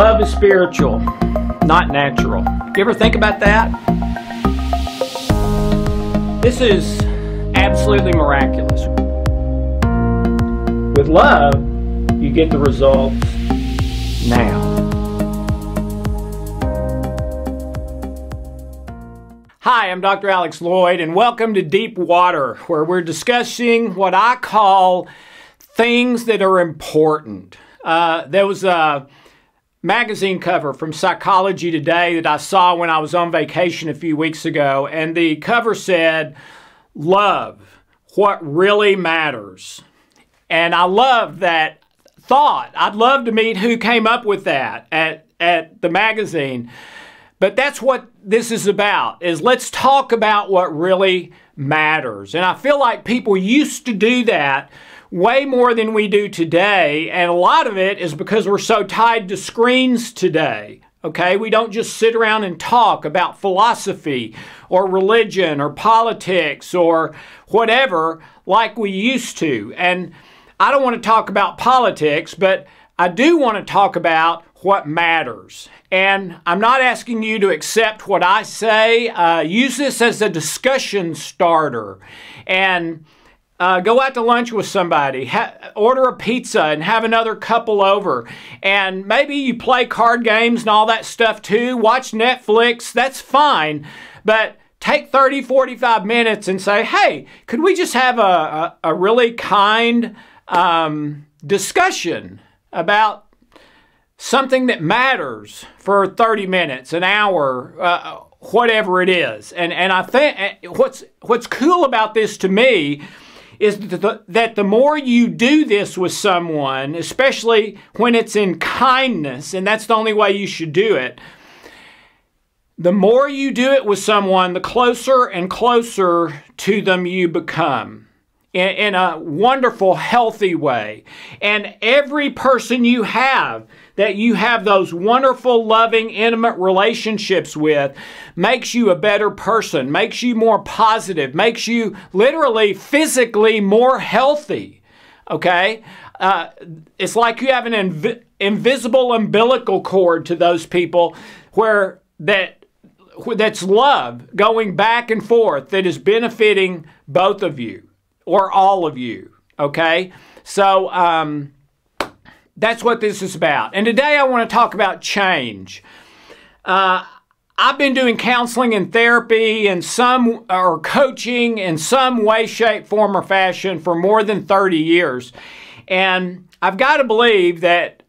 Love is spiritual, not natural. You ever think about that? This is absolutely miraculous. With love, you get the results now. Hi, I'm Dr. Alex Loyd, and welcome to Deep Water, where we're discussing what I call things that are important. There was a magazine cover from Psychology Today that I saw when I was on vacation a few weeks ago, and the cover said, "Love, what really matters." And I love that thought. I'd love to meet who came up with that at the magazine. But that's what this is about, is let's talk about what really matters. And I feel like people used to do that way more than we do today, and a lot of it is because we're so tied to screens today. Okay, we don't just sit around and talk about philosophy or religion or politics or whatever like we used to. And I don't want to talk about politics, but I do want to talk about what matters. And I'm not asking you to accept what I say. Use this as a discussion starter. And go out to lunch with somebody, order a pizza and have another couple over. And maybe you play card games and all that stuff too. Watch Netflix, that's fine. But take 30, 45 minutes and say, hey, could we just have a really kind discussion about something that matters for 30 minutes, an hour, whatever it is. And I think what's cool about this to me is that the more you do this with someone, especially when it's in kindness, and that's the only way you should do it, the more you do it with someone, the closer and closer to them you become in a wonderful, healthy way. And every person you have that you have those wonderful, loving, intimate relationships with makes you a better person, makes you more positive, makes you literally physically more healthy, okay? It's like you have an invisible umbilical cord to those people that's love going back and forth that is benefiting both of you or all of you, okay? So, that's what this is about. And today I want to talk about change. I've been doing counseling and therapy and coaching in some way, shape, form, or fashion for more than 30 years. And I've got to believe that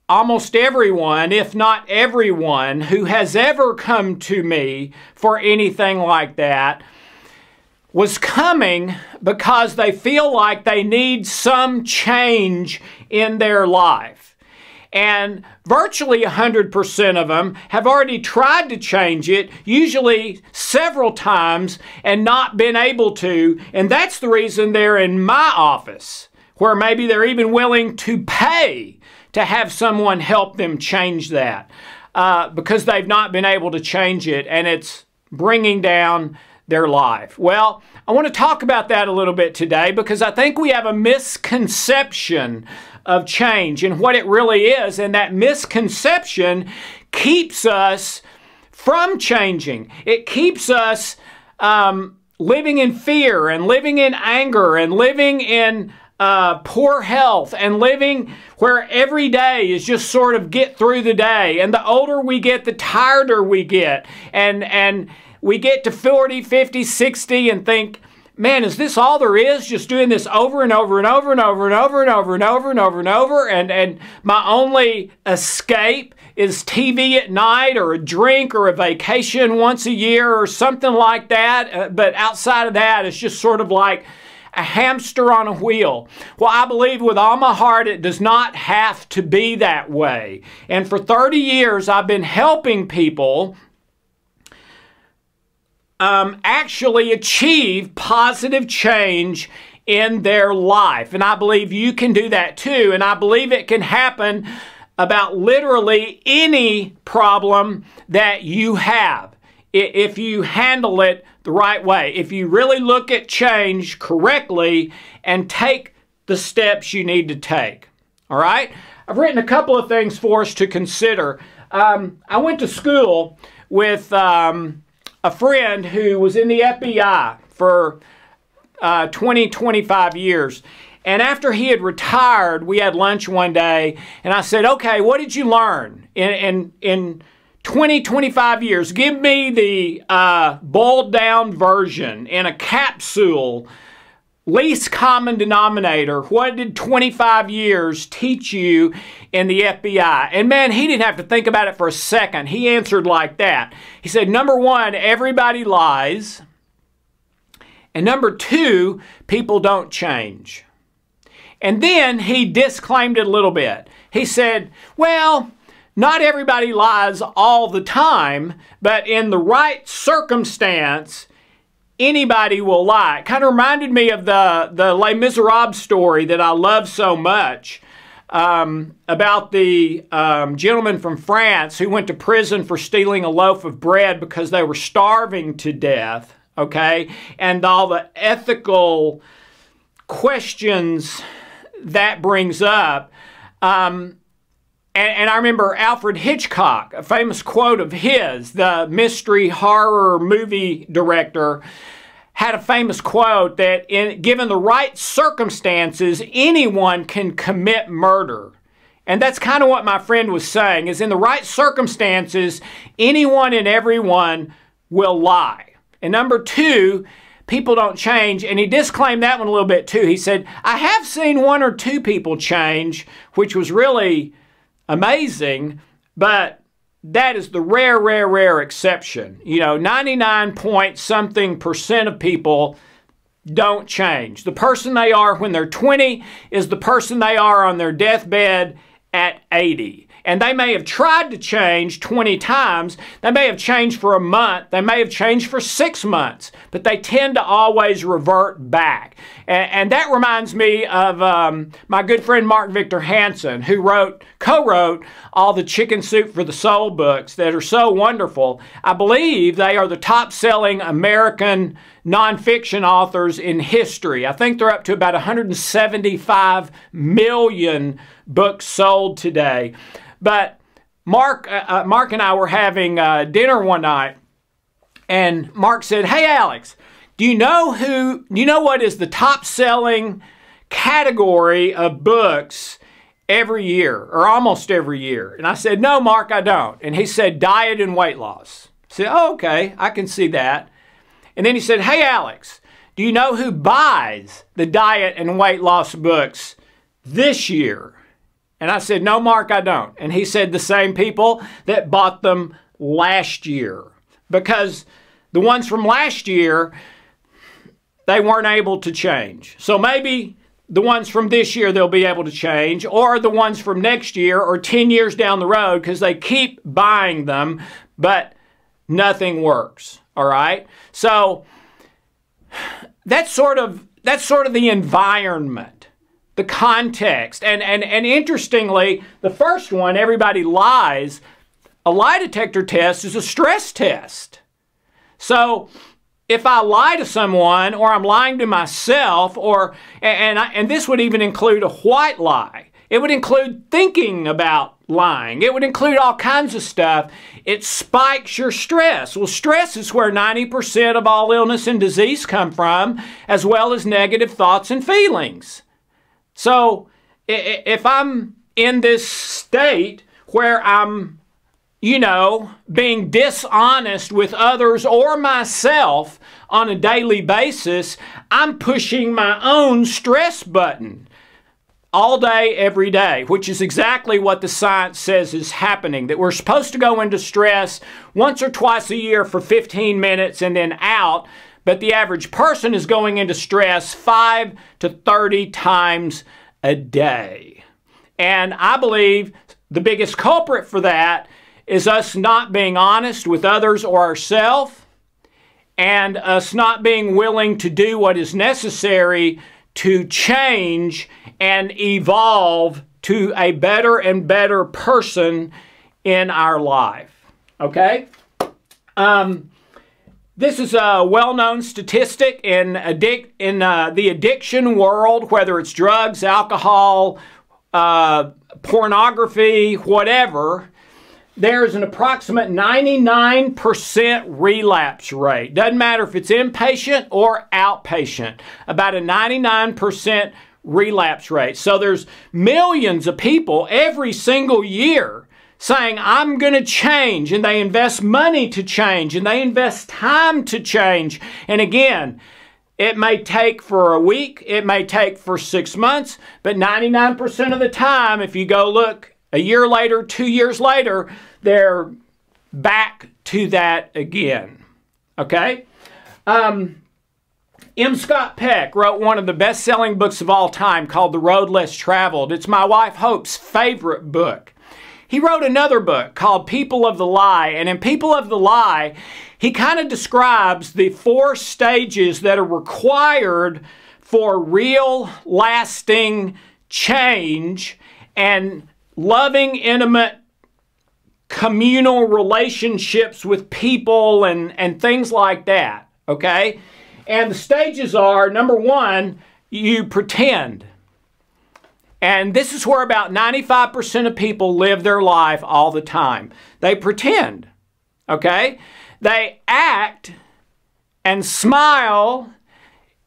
almost everyone, if not everyone, who has ever come to me for anything like that was coming because they feel like they need some change in their life. And virtually 100% of them have already tried to change it, usually several times, and not been able to. And that's the reason they're in my office, where maybe they're even willing to pay to have someone help them change that, because they've not been able to change it, and it's bringing down their life. Well, I want to talk about that a little bit today because I think we have a misconception of change and what it really is, and that misconception keeps us from changing. It keeps us living in fear and living in anger and living in poor health and living where every day is just sort of get through the day. And the older we get, the tireder we get. And we get to 40, 50, 60 and think, man, is this all there is? Just doing this over and over and over and over and over and over and over and over and over. And my only escape is TV at night or a drink or a vacation once a year or something like that. But outside of that, it's just sort of like a hamster on a wheel. Well, I believe with all my heart it does not have to be that way. And for 30 years, I've been helping people actually achieve positive change in their life. And I believe you can do that too. And I believe it can happen about literally any problem that you have if you handle it the right way. If you really look at change correctly and take the steps you need to take. All right? I've written a couple of things for us to consider. I went to school with a friend who was in the FBI for 25 years. And after he had retired, we had lunch one day, and I said, okay, what did you learn in 25 years? Give me the boiled down version in a capsule, least common denominator. What did 25 years teach you in the FBI? And man, he didn't have to think about it for a second. He answered like that. He said, number one, everybody lies. And number two, people don't change. And then he disclaimed it a little bit. He said, well, not everybody lies all the time, but in the right circumstance, anybody will lie. It kind of reminded me of the Les Miserables story that I love so much, about the gentleman from France who went to prison for stealing a loaf of bread because they were starving to death, okay? And all the ethical questions that brings up. And I remember Alfred Hitchcock, a famous quote of his, the mystery horror movie director, had a famous quote that given the right circumstances, anyone can commit murder. And that's kind of what my friend was saying, is in the right circumstances, anyone and everyone will lie. And number two, people don't change. And he disclaimed that one a little bit too. He said, I have seen one or two people change, which was really amazing, but that is the rare exception. You know, 99-point-something% of people don't change. The person they are when they're 20 is the person they are on their deathbed at 80. And they may have tried to change 20 times. They may have changed for a month. They may have changed for 6 months. But they tend to always revert back. And that reminds me of my good friend Mark Victor Hansen, who co-wrote all the Chicken Soup for the Soul books that are so wonderful. I believe they are the top-selling American nonfiction authors in history. I think they're up to about 175 million books sold today. But Mark and I were having dinner one night, and Mark said, hey, Alex, do you know what is the top-selling category of books every year, or almost every year? And I said, no, Mark, I don't. And he said, diet and weight loss. I said, oh, okay, I can see that. And then he said, hey, Alex, do you know who buys the diet and weight loss books this year? And I said, no, Mark, I don't. And he said, the same people that bought them last year. Because the ones from last year, they weren't able to change. So maybe the ones from this year, they'll be able to change. Or the ones from next year or 10 years down the road, because they keep buying them, but nothing works. All right? So that's sort of the environment. The context. And interestingly, the first one, everybody lies, a lie detector test is a stress test. So if I lie to someone, or I'm lying to myself, and this would even include a white lie. It would include thinking about lying. It would include all kinds of stuff. It spikes your stress. Well, stress is where 90% of all illness and disease come from, as well as negative thoughts and feelings. So if I'm in this state where I'm, being dishonest with others or myself on a daily basis, I'm pushing my own stress button all day, every day, which is exactly what the science says is happening, that we're supposed to go into stress once or twice a year for 15 minutes and then out. But the average person is going into stress 5 to 30 times a day. And I believe the biggest culprit for that is us not being honest with others or ourselves, and us not being willing to do what is necessary to change and evolve to a better and better person in our life. Okay? This is a well-known statistic in the addiction world, whether it's drugs, alcohol, pornography, whatever, there's an approximate 99% relapse rate. Doesn't matter if it's inpatient or outpatient. About a 99% relapse rate. So there's millions of people every single year saying, I'm going to change, and they invest money to change, and they invest time to change. And again, it may take for a week, it may take for 6 months, but 99% of the time, if you go look a year later, 2 years later, they're back to that again. Okay? M. Scott Peck wrote one of the best-selling books of all time called The Road Less Traveled. It's my wife Hope's favorite book. He wrote another book called People of the Lie, and in People of the Lie, he kind of describes the 4 stages that are required for real, lasting change and loving, intimate, communal relationships with people and things like that, okay? And the stages are, number 1, you pretend. And this is where about 95% of people live their life all the time. They pretend, okay? They act and smile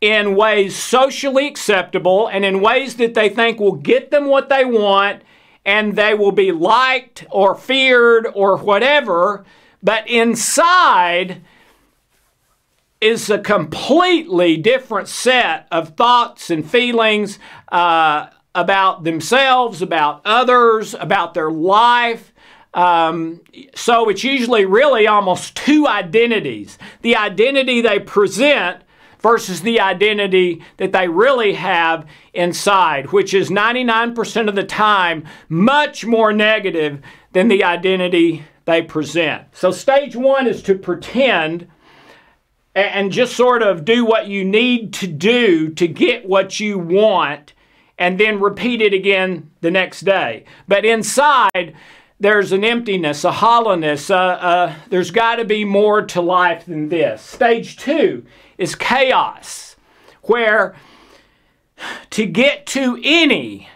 in ways socially acceptable and in ways that they think will get them what they want, and they will be liked or feared or whatever, but inside is a completely different set of thoughts and feelings about themselves, about others, about their life. So it's usually really almost 2 identities. The identity they present versus the identity that they really have inside, which is 99% of the time much more negative than the identity they present. So stage 1 is to pretend and just sort of do what you need to do to get what you want, and then repeat it again the next day. But inside, there's an emptiness, a hollowness. There's got to be more to life than this. Stage 2 is chaos, where to get to any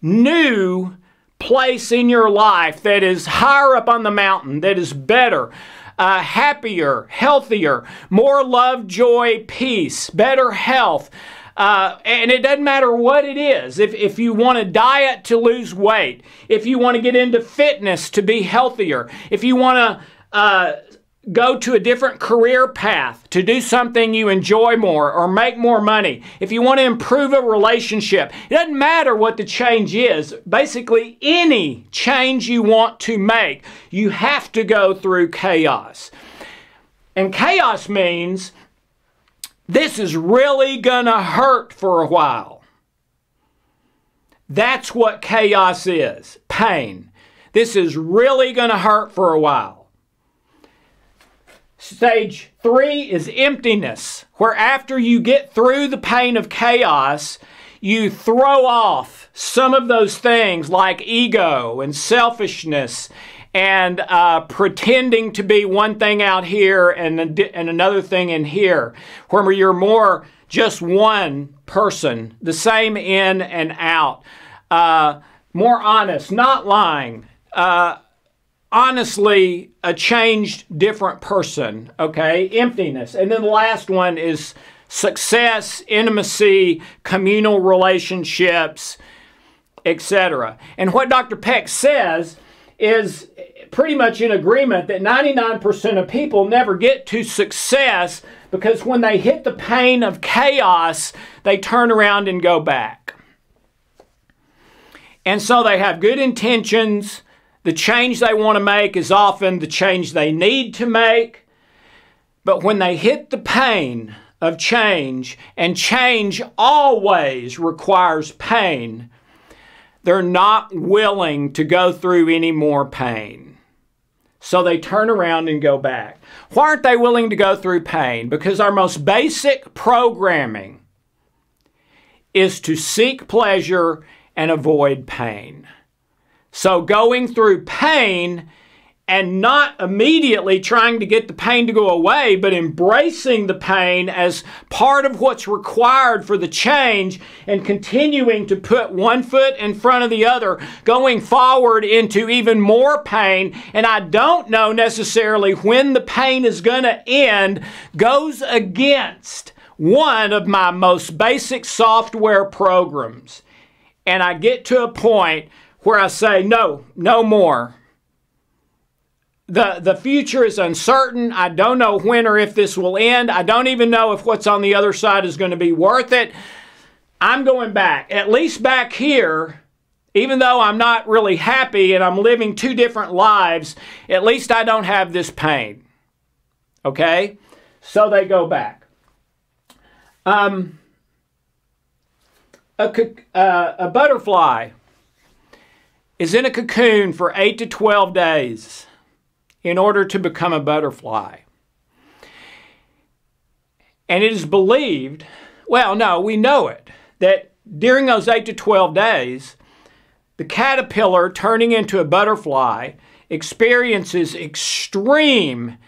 new place in your life that is higher up on the mountain, that is better, happier, healthier, more love, joy, peace, better health. And it doesn't matter what it is. If you want to diet to lose weight, if you want to get into fitness to be healthier, if you want to go to a different career path to do something you enjoy more or make more money, if you want to improve a relationship, it doesn't matter what the change is. Basically, any change you want to make, you have to go through chaos. And chaos means this is really going to hurt for a while. That's what chaos is, pain. This is really going to hurt for a while. Stage 3 is emptiness, where after you get through the pain of chaos, you throw off some of those things like ego and selfishness and pretending to be one thing out here and another thing in here, where you're more just one person, the same in and out, more honest, not lying, honestly a changed, different person, okay? Emptiness. And then the last one is success, intimacy, communal relationships, etc. And what Dr. Peck says is pretty much in agreement that 99% of people never get to success because when they hit the pain of chaos, they turn around and go back. And so they have good intentions. The change they want to make is often the change they need to make. But when they hit the pain of change, and change always requires pain, they're not willing to go through any more pain. So they turn around and go back. Why aren't they willing to go through pain? Because our most basic programming is to seek pleasure and avoid pain. So going through pain and not immediately trying to get the pain to go away, but embracing the pain as part of what's required for the change and continuing to put one foot in front of the other, going forward into even more pain, and I don't know necessarily when the pain is going to end, goes against one of my most basic software programs. And I get to a point where I say, no more. The future is uncertain. I don't know when or if this will end. I don't even know if what's on the other side is going to be worth it. I'm going back. At least back here, even though I'm not really happy and I'm living two different lives, at least I don't have this pain. Okay? So they go back. A butterfly is in a cocoon for 8 to 12 days. In order to become a butterfly. And it is believed, well, no, we know it, that during those 8 to 12 days, the caterpillar turning into a butterfly experiences extreme,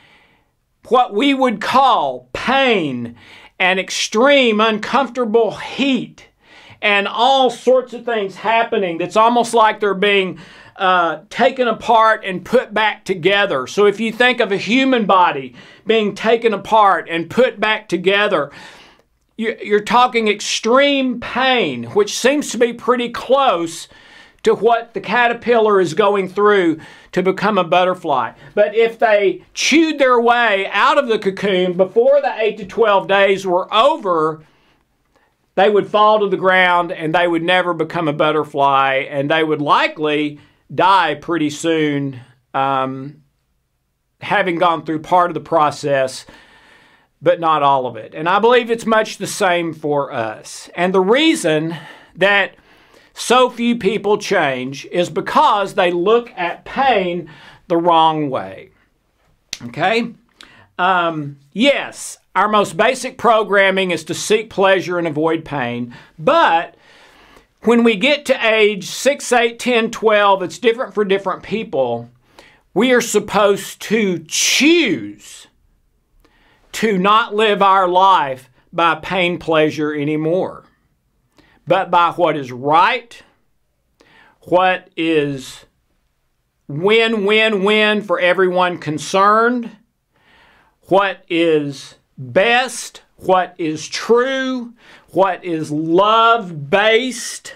what we would call pain, and extreme uncomfortable heat, and all sorts of things happening that's almost like they're being taken apart and put back together. So if you think of a human body being taken apart and put back together, you're talking extreme pain, which seems to be pretty close to what the caterpillar is going through to become a butterfly. But if they chewed their way out of the cocoon before the 8 to 12 days were over, they would fall to the ground and they would never become a butterfly, and they would likely die pretty soon, having gone through part of the process, but not all of it. And I believe it's much the same for us. And the reason that so few people change is because they look at pain the wrong way. Okay? Yes, our most basic programming is to seek pleasure and avoid pain, but when we get to age 6, 8, 10, 12, it's different for different people. We are supposed to choose to not live our life by pain pleasure anymore, but by what is right, what is win-win-win for everyone concerned, what is best, what is true, what is love-based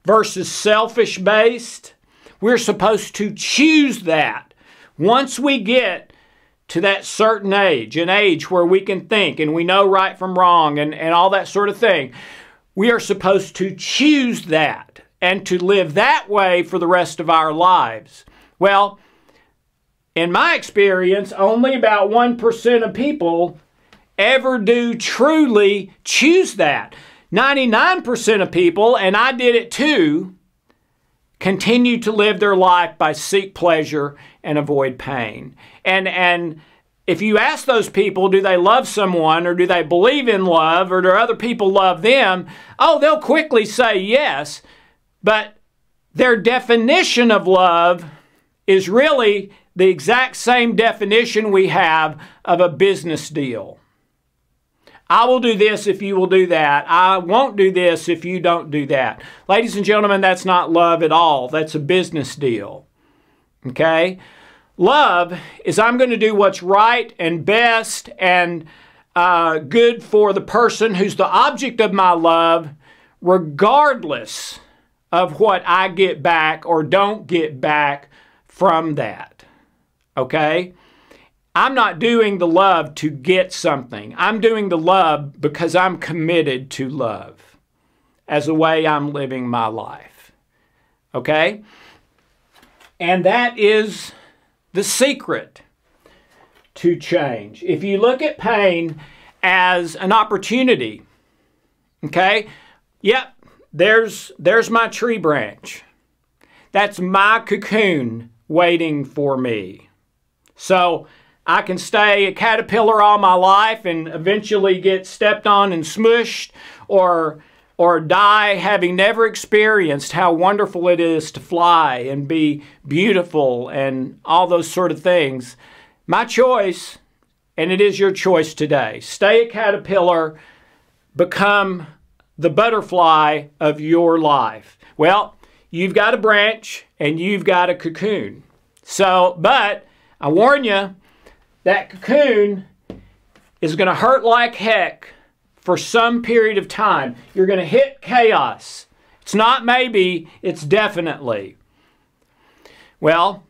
versus selfish-based. We're supposed to choose that. Once we get to that certain age, an age where we can think and we know right from wrong and all that sort of thing, we are supposed to choose that and to live that way for the rest of our lives. Well, in my experience, only about 1% of people ever do truly choose that. 99% of people, and I did it too, continue to live their life by seek pleasure and avoid pain. And if you ask those people, do they love someone or do they believe in love or do other people love them? Oh, they'll quickly say yes, but their definition of love is really the exact same definition we have of a business deal. I will do this if you will do that. I won't do this if you don't do that. Ladies and gentlemen, that's not love at all. That's a business deal. Okay? Love is I'm going to do what's right and best and good for the person who's the object of my love, regardless of what I get back or don't get back from that. Okay? I'm not doing the love to get something. I'm doing the love because I'm committed to love as a way I'm living my life. Okay? And that is the secret to change. If you look at pain as an opportunity, okay? Yep, there's my tree branch. That's my cocoon waiting for me. So I can stay a caterpillar all my life and eventually get stepped on and smushed, or or die having never experienced how wonderful it is to fly and be beautiful and all those sort of things. My choice, and it is your choice today. Stay a caterpillar, become the butterfly of your life. Well, you've got a branch and you've got a cocoon. But I warn you, that cocoon is going to hurt like heck for some period of time. You're going to hit chaos. It's not maybe, it's definitely. Well,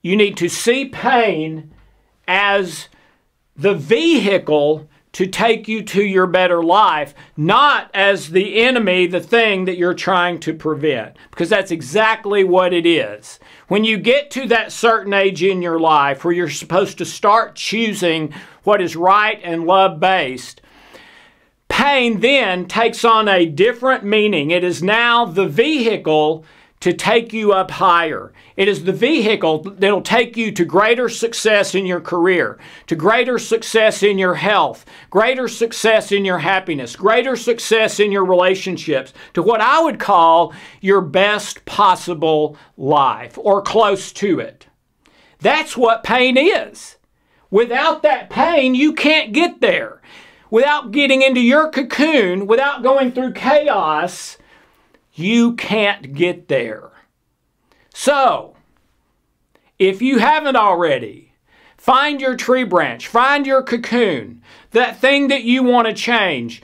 you need to see pain as the vehicle to take you to your better life, not as the enemy, the thing that you're trying to prevent, because that's exactly what it is. When you get to that certain age in your life where you're supposed to start choosing what is right and love-based, pain then takes on a different meaning. It is now the vehicle to take you up higher. It is the vehicle that will take you to greater success in your career, to greater success in your health, greater success in your happiness, greater success in your relationships, to what I would call your best possible life, or close to it. That's what pain is. Without that pain, you can't get there. Without getting into your cocoon, without going through chaos, you can't get there. So, if you haven't already, find your tree branch, find your cocoon, that thing that you want to change.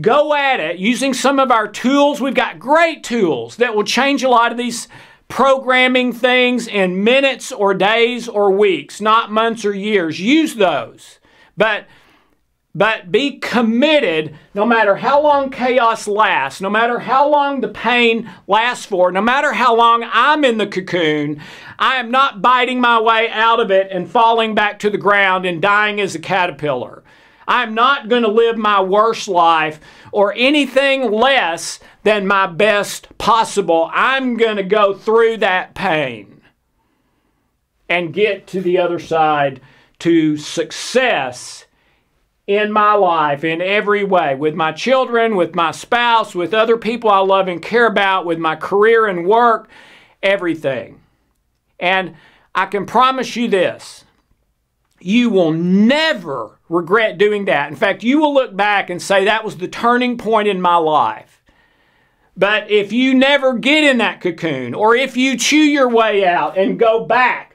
Go at it using some of our tools. We've got great tools that will change a lot of these programming things in minutes or days or weeks, not months or years. Use those. But be committed, no matter how long chaos lasts, no matter how long the pain lasts for, no matter how long I'm in the cocoon, I am not biting my way out of it and falling back to the ground and dying as a caterpillar. I'm not going to live my worst life or anything less than my best possible. I'm going to go through that pain and get to the other side to success in my life in every way, with my children, with my spouse, with other people I love and care about, with my career and work, everything. And I can promise you this, you will never regret doing that. In fact, you will look back and say that was the turning point in my life. But if you never get in that cocoon, or if you chew your way out and go back,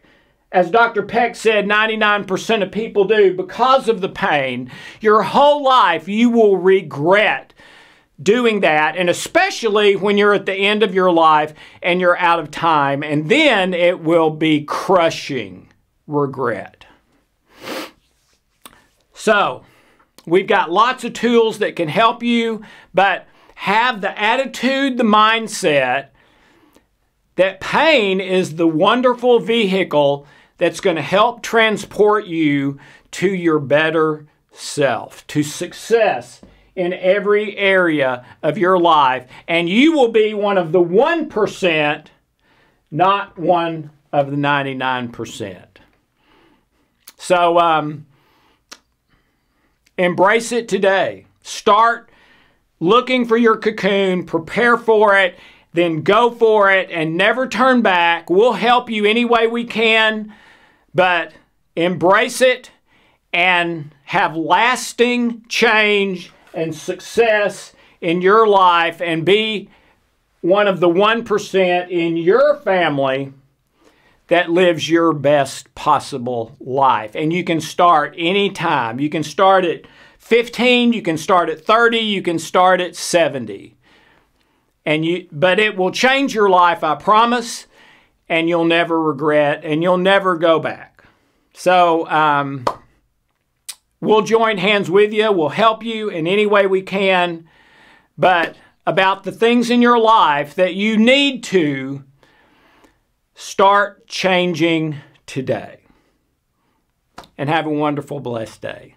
as Dr. Peck said, 99% of people do, because of the pain, your whole life you will regret doing that, and especially when you're at the end of your life and you're out of time, and then it will be crushing regret. So, we've got lots of tools that can help you, but have the attitude, the mindset, that pain is the wonderful vehicle that's going to help transport you to your better self, to success in every area of your life. And you will be one of the 1%, not one of the 99%. So, embrace it today. Start looking for your cocoon, prepare for it, then go for it and never turn back. We'll help you any way we can. But embrace it and have lasting change and success in your life, and be one of the 1% in your family that lives your best possible life. And you can start anytime. You can start at 15, you can start at 30, you can start at 70. But it will change your life, I promise. And you'll never regret, and you'll never go back. So, we'll join hands with you. We'll help you in any way we can. But about the things in your life that you need to start changing today. And have a wonderful, blessed day.